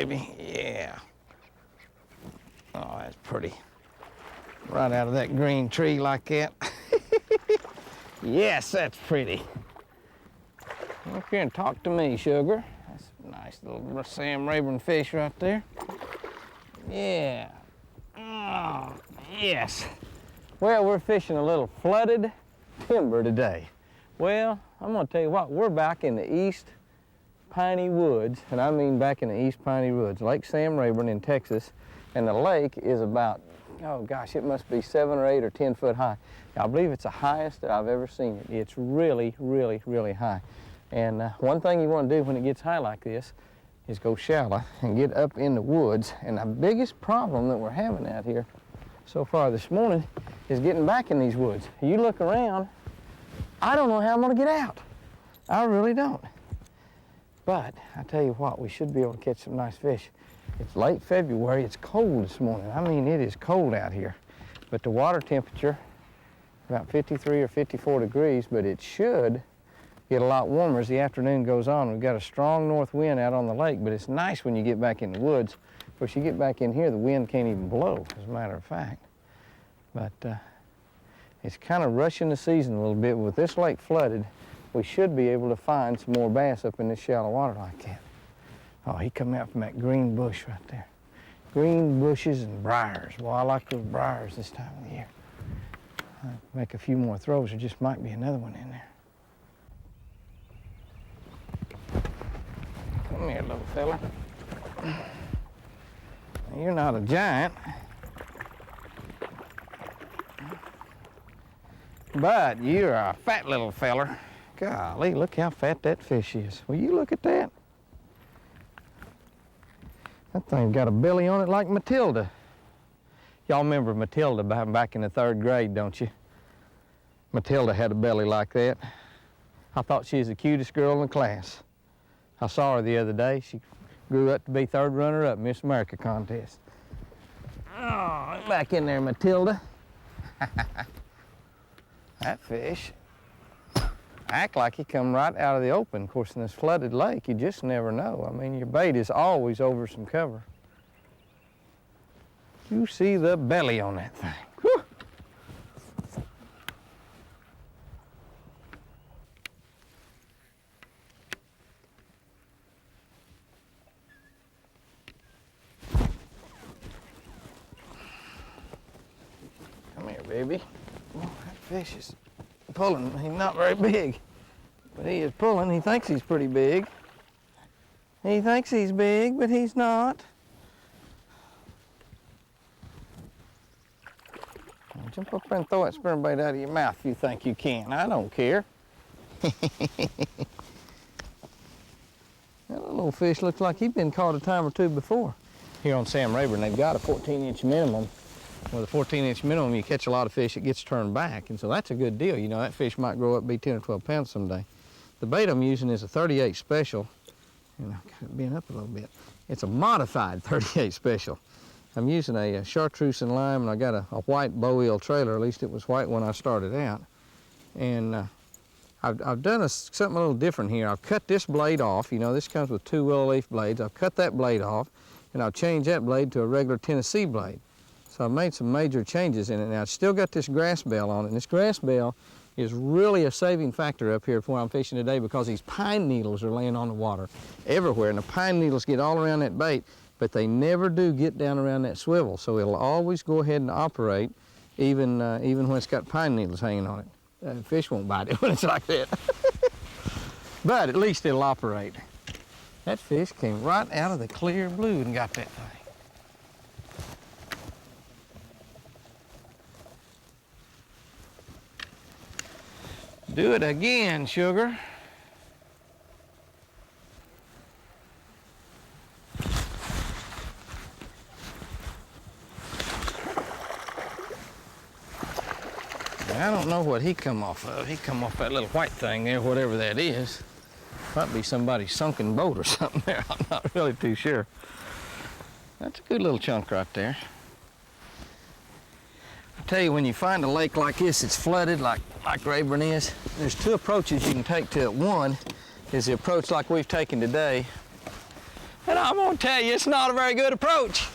baby. Yeah. Oh, that's pretty. Right out of that green tree like that. Yes, that's pretty. Come up here and talk to me, sugar. That's a nice little Sam Rayburn fish right there. Yeah. Oh, yes. Well, we're fishing a little flooded timber today. Well, I'm gonna tell you what, we're back in the East Piney Woods, and I mean back in the East Piney Woods, Lake Sam Rayburn in Texas, and the lake is about, oh gosh, it must be 7 or 8 or 10 foot high. I believe it's the highest that I've ever seen it. It's really, really, really high. And one thing you want to do when it gets high like this is go shallow and get up in the woods. And the biggest problem that we're having out here so far this morning is getting back in these woods. You look around, I don't know how I'm going to get out. I really don't. But I tell you what, we should be able to catch some nice fish. It's late February, it's cold this morning. I mean, it is cold out here. But the water temperature, about 53 or 54 degrees, but it should get a lot warmer as the afternoon goes on. We've got a strong north wind out on the lake, but it's nice when you get back in the woods. Of course, you get back in here, the wind can't even blow, as a matter of fact. But it's kind of rushing the season a little bit. With this lake flooded, we should be able to find some more bass up in this shallow water like that. Oh, he come out from that green bush right there. Green bushes and briars. Well, I like those briars this time of the year. I'll make a few more throws. There just might be another one in there. Come here, little fella. You're not a giant, but you're a fat little feller. Golly, look how fat that fish is. Will you look at that? That thing's got a belly on it like Matilda. Y'all remember Matilda back in the 3rd grade, don't you? Matilda had a belly like that. I thought she was the cutest girl in the class. I saw her the other day. She grew up to be 3rd runner-up Miss America contest. Oh, back in there, Matilda. That fish act like he come right out of the open. Of course, in this flooded lake, you just never know. I mean, your bait is always over some cover. You see the belly on that thing. Whew. Come here, baby. Oh, that fish is pulling. He's not very big, but he is pulling. He thinks he's pretty big. He thinks he's big, but he's not. Jump up there and throw that spinnerbait out of your mouth if you think you can. I don't care. That little fish looks like he's been caught a time or two before. Here on Sam Rayburn, they've got a 14-inch minimum. With a 14-inch minimum, you catch a lot of fish, it gets turned back, and so that's a good deal. You know, that fish might grow up to be 10 or 12 pounds someday. The bait I'm using is a 38 special, and I've been up a little bit. It's a modified 38 special. I'm using a chartreuse and lime, and I got a white bow eel trailer. At least it was white when I started out. And I've done something a little different here. I've cut this blade off. You know, this comes with 2 willow leaf blades. I've cut that blade off, and I've changed that blade to a regular Tennessee blade. So I've made some major changes in it. Now, it's still got this grass bell on it, and this grass bell is really a saving factor up here for where I'm fishing today, because these pine needles are laying on the water everywhere, and the pine needles get all around that bait, but they never do get down around that swivel, so it'll always go ahead and operate even when it's got pine needles hanging on it. Fish won't bite it when it's like that. But at least it'll operate. That fish came right out of the clear blue and got that thing. Do it again, sugar. I don't know what he come off of. He come off that little white thing there, whatever that is. Might be somebody's sunken boat or something there. I'm not really too sure. That's a good little chunk right there. I tell you, when you find a lake like this, it's flooded like Rayburn is, there's 2 approaches you can take to it. One is the approach like we've taken today. And I'm gonna tell you, it's not a very good approach.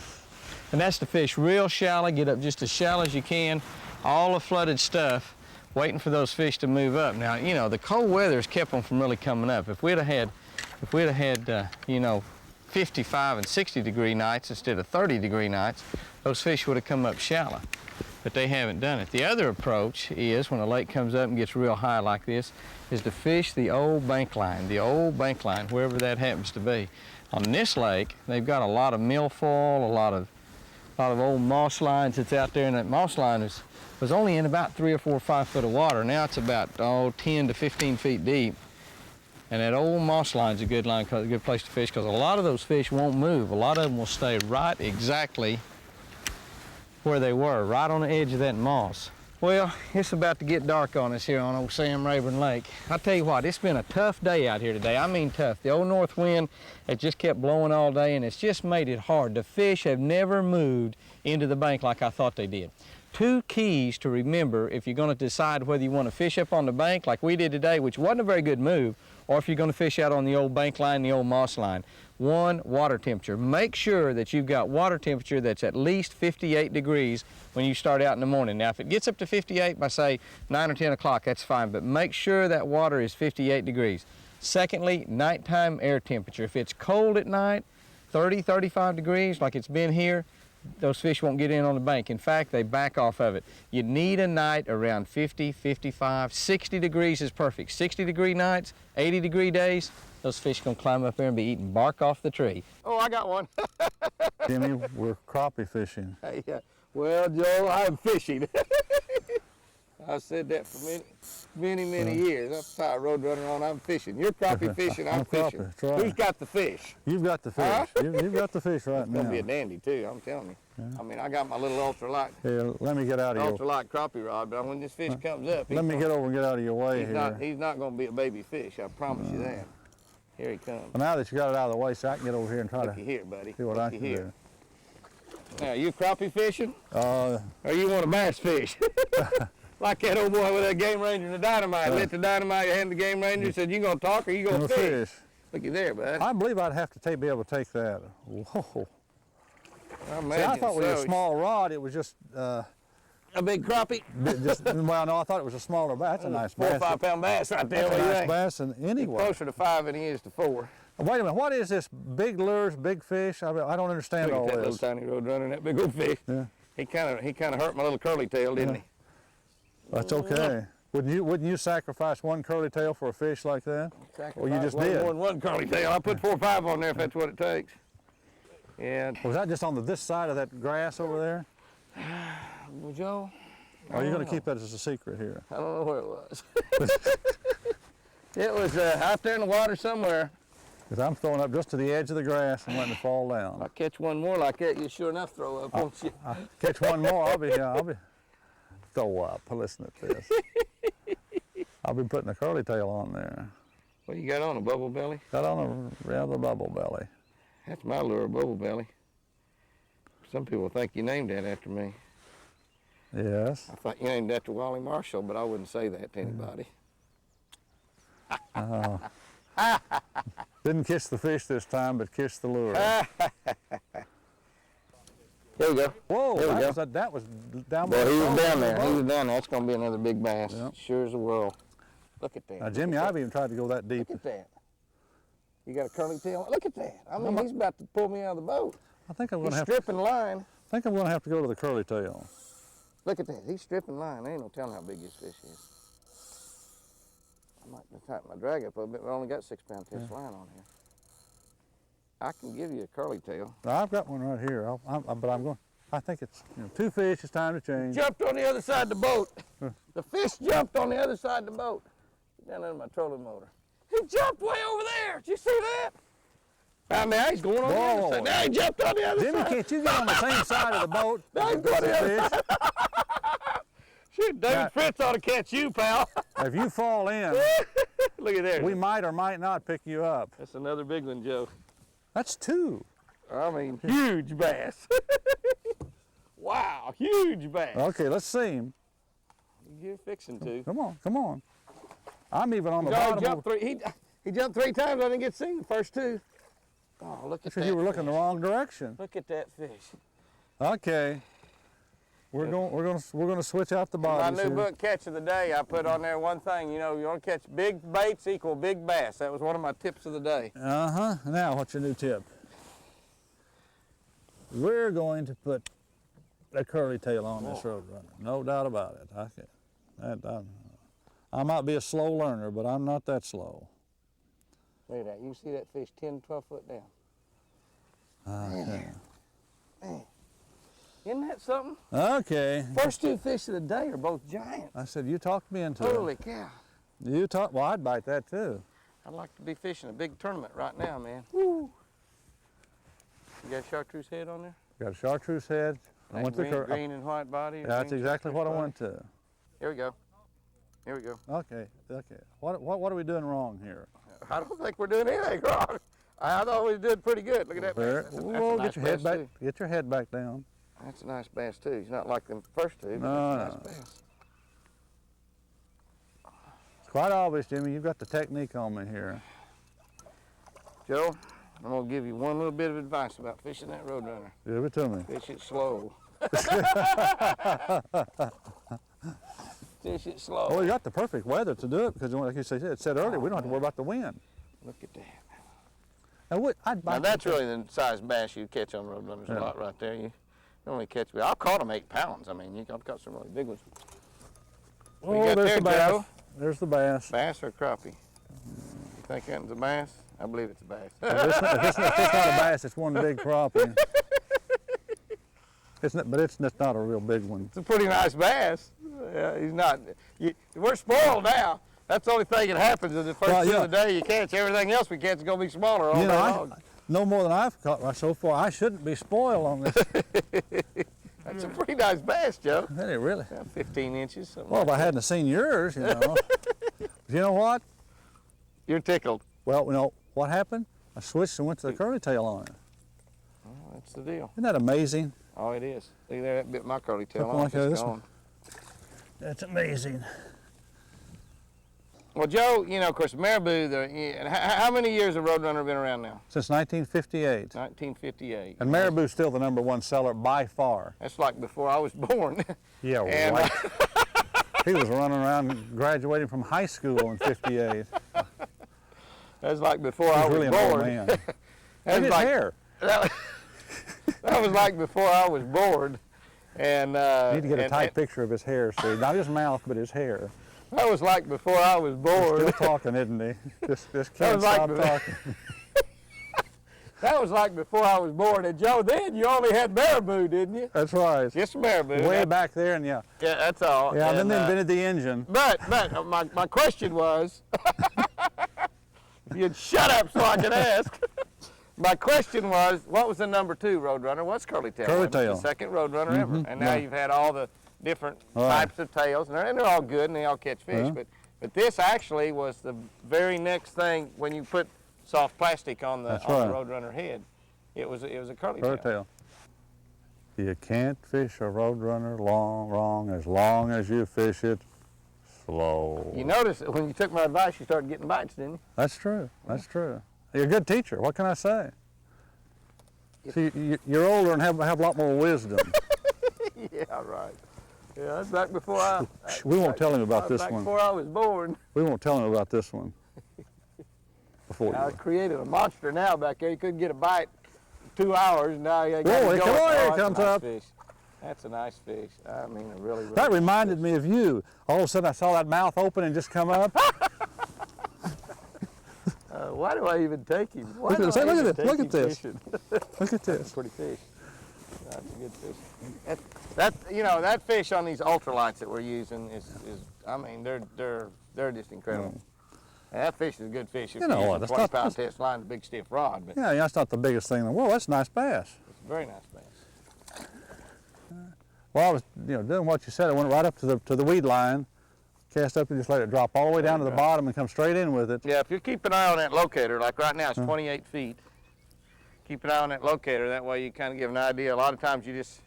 And that's to fish real shallow, get up just as shallow as you can, all the flooded stuff, waiting for those fish to move up. Now, you know, the cold weather has kept them from really coming up. If we'd have had, you know, 55 and 60 degree nights instead of 30 degree nights, those fish would have come up shallow. But they haven't done it. The other approach is, when a lake comes up and gets real high like this, is to fish the old bank line, wherever that happens to be. On this lake, they've got a lot of milfoil, a lot of old moss lines that's out there, and that moss line was only in about 3 or 4 or 5 foot of water. Now it's about 10 to 15 feet deep. And that old moss line's a good place to fish, because a lot of those fish won't move. A lot of them will stay right exactly where they were, right on the edge of that moss. Well, it's about to get dark on us here on old Sam Rayburn Lake. I'll tell you what, it's been a tough day out here today. I mean tough. The old north wind has just kept blowing all day, and it's just made it hard. The fish have never moved into the bank like I thought they did. 2 keys to remember if you're going to decide whether you want to fish up on the bank like we did today, which wasn't a very good move, or if you're going to fish out on the old bank line, the old moss line. 1, water temperature. Make sure that you've got water temperature that's at least 58 degrees when you start out in the morning. Now, if it gets up to 58 by, say, 9 or 10 o'clock, that's fine, but make sure that water is 58 degrees. Secondly, nighttime air temperature. If it's cold at night, 30, 35 degrees, like it's been here, those fish won't get in on the bank. In fact, they back off of it. You need a night around 50, 55, 60 degrees is perfect. 60 degree nights, 80 degree days, those fish gonna climb up there and be eating bark off the tree. Oh, I got one. Jimmy, we're crappie fishing. Hey, well, Joe, I'm fishing. I've said that for many years. That's how I road runner on. I'm fishing. You're crappie fishing. I'm fishing. Crappie, right. Who's got the fish? You've got the fish. Huh? You've got the fish right It's now. gonna be a dandy too. I'm telling you. Yeah. I mean, I got my little ultralight. Yeah, let me get out of your. Ultralight crappie rod, but when this fish comes up, let me get over and get out of your way here. He's not gonna be a baby fish. I promise you that. Here he comes. Well, now that you got it out of the way, so I can get over here and try Looky here, buddy. see what I can do. Now, you crappie fishing? Or you want to bass fish? Like that old boy with that game ranger and the dynamite. Lit the dynamite, hand the game ranger, said, you gonna talk or you gonna fish? Looky there, bud. I believe I'd have to be able to take that. Whoa. I thought with a small rod, it was just... a big crappie? Well, no, I thought it was a smaller bass. That's a nice 4 bass. or 5 pound bass right there. That's a nice bass, and anyway. Closer to 5 than he is to 4. Wait a minute, what is this? Big lures, big fish? I don't understand all that this. little tiny road runner and that big old fish. Yeah. He kind of hurt my little curly tail, didn't he? That's okay. Wouldn't you sacrifice one curly tail for a fish like that? Well, you just did. More than one curly tail. I put 4 or 5 on there if that's what it takes. Yeah. Was that just on this side of that grass over there? Well, Joe, Or are you going to keep that as a secret here? I don't know where it was. It was out there in the water somewhere. Because I'm throwing up just to the edge of the grass and letting it fall down. I'll catch one more like that, you sure enough throw up, won't you? I'll catch one more, I'll be throw up. Listen to this. I'll be putting a curly tail on there. What you got on, a bubble belly? Got on a rather bubble belly. That's my lure, bubble belly. Some people think you named that after me. Yes. I thought you named that after Wally Marshall, but I wouldn't say that to anybody. Didn't kiss the fish this time, but kissed the lure. There we go. Whoa, there we go. That was down by Well, he was down there. He He was down there. That's going to be another big bass. Yep. Sure as the world. Look at that. Now, Jimmy, I've even tried to go that deep. Look at that. You got a curly tail? Look at that. I mean, he's about to pull me out of the boat. I think I'm going He's to have stripping line. I think I'm going to have to go to the curly tail. Look at that. He's stripping line. There ain't no telling how big this fish is. I might tighten my drag up a bit. We only got 6 pound test line on here. I can give you a curly tail. I've got one right here, but I'm going. I think it's 2 fish. It's time to change. Jumped on the other side of the boat. The fish jumped on the other side of the boat. Down under my trolling motor. He jumped way over there. Did you see that? I mean, he's going on the other side. Now he jumped on the other Jimmy, side. can't you get on the same side of the boat? Now he's going on the other side. Shoot, David Fritz ought to catch you, pal. If you fall in, look at there. We might or might not pick you up. That's another big one, Joe. That's 2. I mean, huge bass. Wow, huge bass. Okay, let's see him. You're fixing to. Come on, come on. I'm even on the bottom. He jumped 3 times. I didn't get seen the first 2. Oh, look I at said that you were looking the fish. wrong direction. Look at that fish. Okay. We're going to switch out the My bodies new here. book, Catch of the Day, I put on there one thing. You know, you want to catch big baits equal big bass. That was one of my tips of the day. Uh-huh. Now, what's your new tip? We're going to put a curly tail on this Roadrunner. No doubt about it. I might be a slow learner, but I'm not that slow. Look at that. You can see that fish 10, 12 foot down. Okay. Man. Isn't that something? Okay. First two fish of the day are both giants. I said, you talked me into it. Holy cow. Well, I'd bite that too. I'd like to be fishing a big tournament right now, man. Woo. You got a chartreuse head on there? Got a chartreuse head. I went to the green and white body. That's exactly what I went to. Here we go. Here we go. Okay. What are we doing wrong here? I don't think we're doing anything wrong. I thought we did pretty good. Look at that bass. That's Whoa, a nice get your head bass, back. too. Get your head back down. That's a nice bass too. He's not like the first two, but No, that's a no. nice bass. It's quite obvious, Jimmy. You've got the technique on me here. Joe, I'm gonna give you one little bit of advice about fishing that Roadrunner. Give it to me. Fish it slow. Fish it slow. Well, you got the perfect weather to do it because, like you said earlier, we don't have to worry about the wind. Look at that. I'd Now bite that's really the size bass you catch on Roadrunners a lot right there. You only catch, I've caught them 8 pounds. I mean, I've got some really big ones. What you got there's there, the bass. Joe? There's the bass. Bass or crappie? You think that's a bass? I believe it's a bass. if it's not a bass, it's one big crappie. But it's not a real big one. It's a pretty nice bass. He's not. We're spoiled now. That's the only thing that happens is the first two of the day you catch. Everything else we catch is going to be smaller all day long. No more than I've caught so far. I shouldn't be spoiled on this. That's a pretty nice bass, Joe. Is it really? 15 inches. Well, if I hadn't seen yours, you know. You know what? You're tickled. Well, you know, what happened? I switched and went to the curly tail on it. Oh, that's the deal. Isn't that amazing? Oh, it is. Look there, that bit my curly tail Something on. like that, It's this one. gone. That's amazing. Well, Joe, you know, of course, Marabou, how many years has Roadrunner been around now? Since 1958. 1958. And Marabou's still the #1 seller by far. That's like before I was born. Yeah, And, right. He was running around graduating from high school in '58. That's like before I was really born. an old man. That And was his like, hair. That was like before I was born. And You need to get a tight picture of his hair, see, not his mouth, but his hair. That was like before I was born. Still talking, isn't he? Just can't was like stop the- talking. That was like before I was born. And Joe, then you only had Marabou, didn't you? That's right. Just Marabou. Way back there, and yeah. Yeah, that's all. Yeah, and, then they invented the engine. But my question was, if you'd shut up so I could ask. My question was, what was the #2 Roadrunner? What's Curly Tail? Curly It was Tail. the second Roadrunner ever. And now you've had all the different types of tails, and they're all good, and they all catch fish. But this actually was the very next thing when you put soft plastic on the Roadrunner head. It was a Curly Tail. Curly Tail. You can't fish a Roadrunner long as you fish it slow. You notice that when you took my advice, you started getting bites, didn't you? That's true. That's true. You're a good teacher. What can I say? See, you're older and have a lot more wisdom. Yeah, right. Yeah, that's back before I... We won't tell him about this back one. before I was born. We won't tell him about this one. Before I you. created a monster now back there. You couldn't get a bite in 2 hours. Now you got Whoa, to go. come on, here it That's a comes nice up. Fish. That's a nice fish. I mean, a really, really That nice reminded fish. me of you. All of a sudden I saw that mouth open and just come up. Why do I even take him? Why Look do at I this. Look even at this. take Look him at this. fishing? Look at That's a this. pretty fish. That's a good fish. That fish on these ultralights that we're using is I mean, they're just incredible. And that fish is a good fish if You know you what, use that's a 20 not- pound test line, a big stiff rod, but Yeah, that's not the biggest thing in the world. That's a nice bass. it's a very nice bass. Well, I was, doing what you said. I went right up to the weed line, cast up and just let it drop all the way down to the bottom and come straight in with it. Yeah, if you keep an eye on that locator, like right now it's 28 feet, keep an eye on that locator. That way you kind of give an idea. A lot of times you just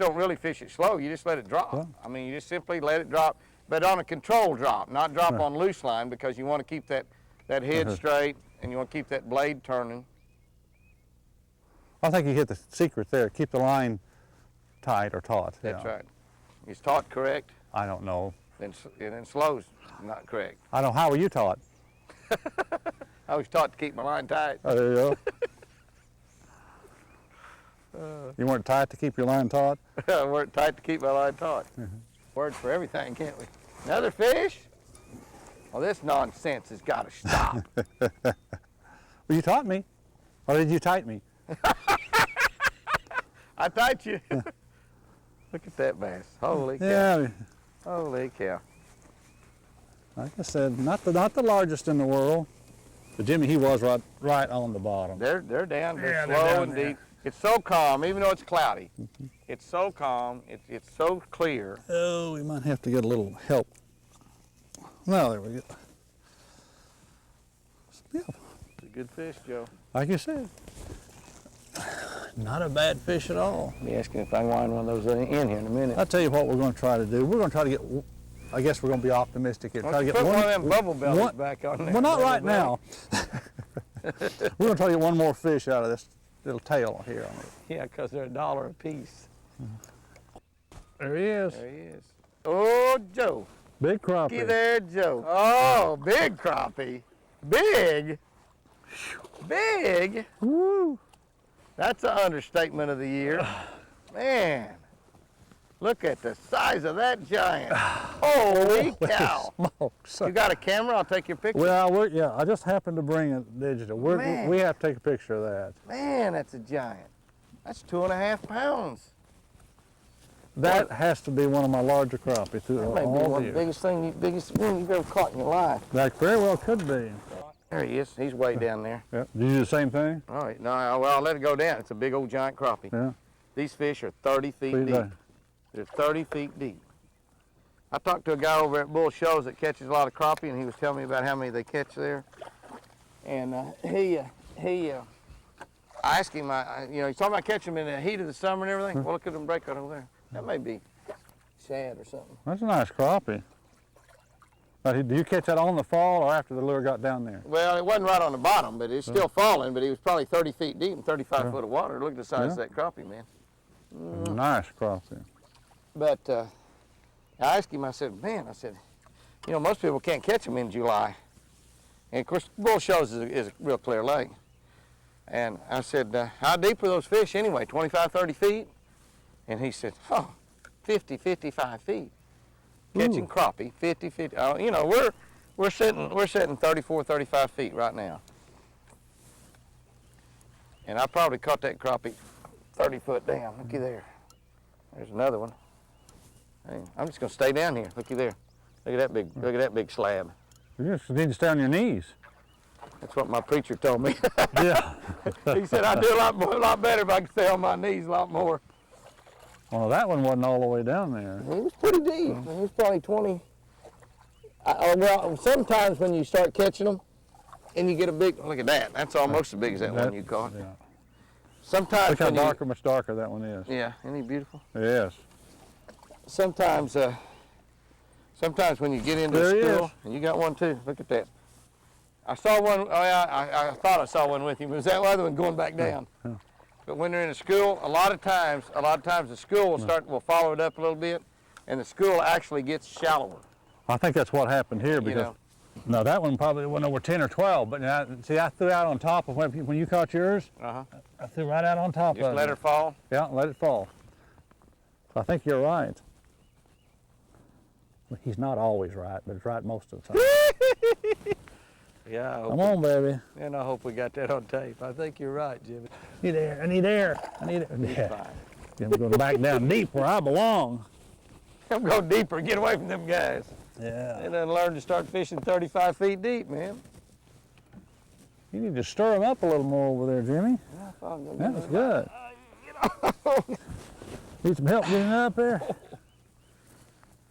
don't really fish it slow. You just let it drop. Well. I mean, you just simply let it drop, but on a controlled drop, not drop on loose line, because you want to keep that head straight and you want to keep that blade turning. I think you hit the secret there. Keep the line tight or taut. That's yeah. right. Is taut correct? I don't know. And then slow's not correct. I don't. How were you taught? I was taught to keep my line tight. Oh, there you go. You weren't tight to keep your line taut? I weren't tight to keep my line taut. Words for everything, can't we? Another fish? Well, this nonsense has got to stop. Well, you taught me. Or did you tight me? I tight you. Look at that bass. Holy cow. Yeah. Holy cow. Like I said, not the largest in the world. But Jimmy, he was right on the bottom. They're down. They're Yeah, they're slow down and there. deep. It's so calm, even though it's cloudy. It's so calm. It's so clear. Oh, we might have to get a little help. No, there we go. Yeah, It's a good fish, Joe. like you said. Not a bad fish at all. Be asking if I can wind one of those in here in a minute. I'll tell you what we're going to try to do. We're going to try to get, I guess we're going to be optimistic here. Why Try don't to you get put one of them bubble bellies one- back on there. Well, not Bubble right belly. now. We're going to try to get one more fish out of this little tail here on it. Yeah, because they're $1 a piece. There he is. There he is. Oh, Joe. Big Looky crappie. there, Joe. Oh, big crappie. Big. Big. Woo. That's an understatement of the year. Man, look at the size of that giant. Holy cow. Smokes. You got a camera? I'll take your picture. Well, yeah, I just happened to bring it digital. Man. We have to take a picture of that. Man, that's a giant. That's 2.5 pounds. That has to be one of my larger crappie through That may be all one the of the years. biggest one you've ever caught in your life. That very well could be. There he is. He's way down there. Yeah. Did you do the same thing? All right. No, well, I'll let it go down. It's a big old giant crappie. Yeah. These fish are 30 feet See deep. that? They're 30 feet deep. I talked to a guy over at Bull Shows that catches a lot of crappie, and he was telling me about how many they catch there. And I asked him, he's talking about catching them in the heat of the summer and everything. Well, look at them break out over there. That may be shad or something. That's a nice crappie. Do you catch that on the fall or after the lure got down there? Well, it wasn't right on the bottom, but it's still falling, but he was probably 30 feet deep and 35 foot of water. Look at the size of that crappie, man. Nice crappie. But I asked him, I said, most people can't catch them in July. And of course, Bull Shows is a real clear lake. And I said, how deep are those fish anyway, 25, 30 feet? And he said, 50, 55 feet. Catching crappie, 50, 50. We're sitting 34, 35 feet right now. And I probably caught that crappie 30 foot down. Looky there. There's another one. Hey, I'm just gonna stay down here. Looky there. Look at that big slab. You just need to stay on your knees. That's what my preacher told me. Yeah. He said I'd do a lot better if I could stay on my knees a lot more. Well, that one wasn't all the way down there. He was pretty deep. He was probably 20. Well, sometimes when you start catching them, and you get a big, look at that. That's almost as big as that one you caught. Yeah. Sometimes Look how when much darker that one is. yeah, isn't he beautiful? Yes. Sometimes when you get into There he a school, is. and you got one too. Look at that. I saw one. Oh yeah, I thought I saw one with him. It was that other one going back down. Yeah. But when they're in a school, a lot of times the school will follow it up a little bit, and the school actually gets shallower. I think that's what happened here because, know. no, that one probably went over 10 or 12, but see, I threw out on top of when you caught yours, I threw right out on top of it. Just let her fall. Yeah, let it fall. I think you're right. Well, he's not always right, but he's right most of the time. Yeah. Come on, baby. And I hope we got that on tape. I think you're right, Jimmy. I need air. He's Yeah. fine. I'm going back down deep where I belong. I'm going deeper. Get away from them guys. Yeah. They done learned to start fishing 35 feet deep, man. You need to stir him up a little more over there, Jimmy. That was good. Need some help getting up there?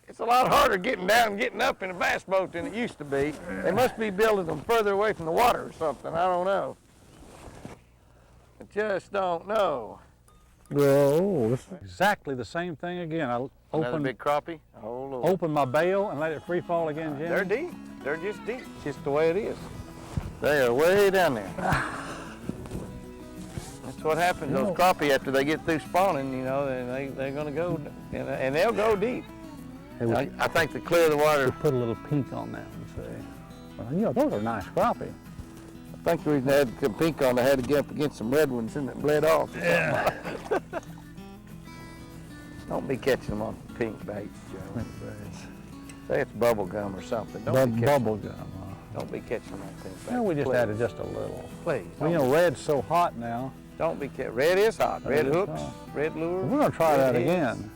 It's a lot harder getting down and getting up in a bass boat than it used to be. They must be building them further away from the water or something. I don't know. I just don't know. Whoa, this is exactly the same thing again. I Another big crappie? Oh, Lord. open my bail and let it free fall again, Jimmy. They're deep. They're just deep. Just the way it is. They are way down there. That's what happens. Those crappie, after they get through spawning, you know, they're going to go, and they'll go deep. Hey, I think the clearer the water. we put a little pink on that one, see. Well, you know, those are nice crappie. I think the reason they had some pink on, they had to get up against some red ones and it bled off. Yeah. Don't be catching them on pink baits, Joe. Pink baits. Say it's bubble gum or something. Bubble gum. Don't be catching them on pink baits. No, we just please. added just a little. Please. Well, you know, red's so hot now. Don't be catching. Red is hot. Red is hooks, hot. red lures. We're gonna try that red heads. again.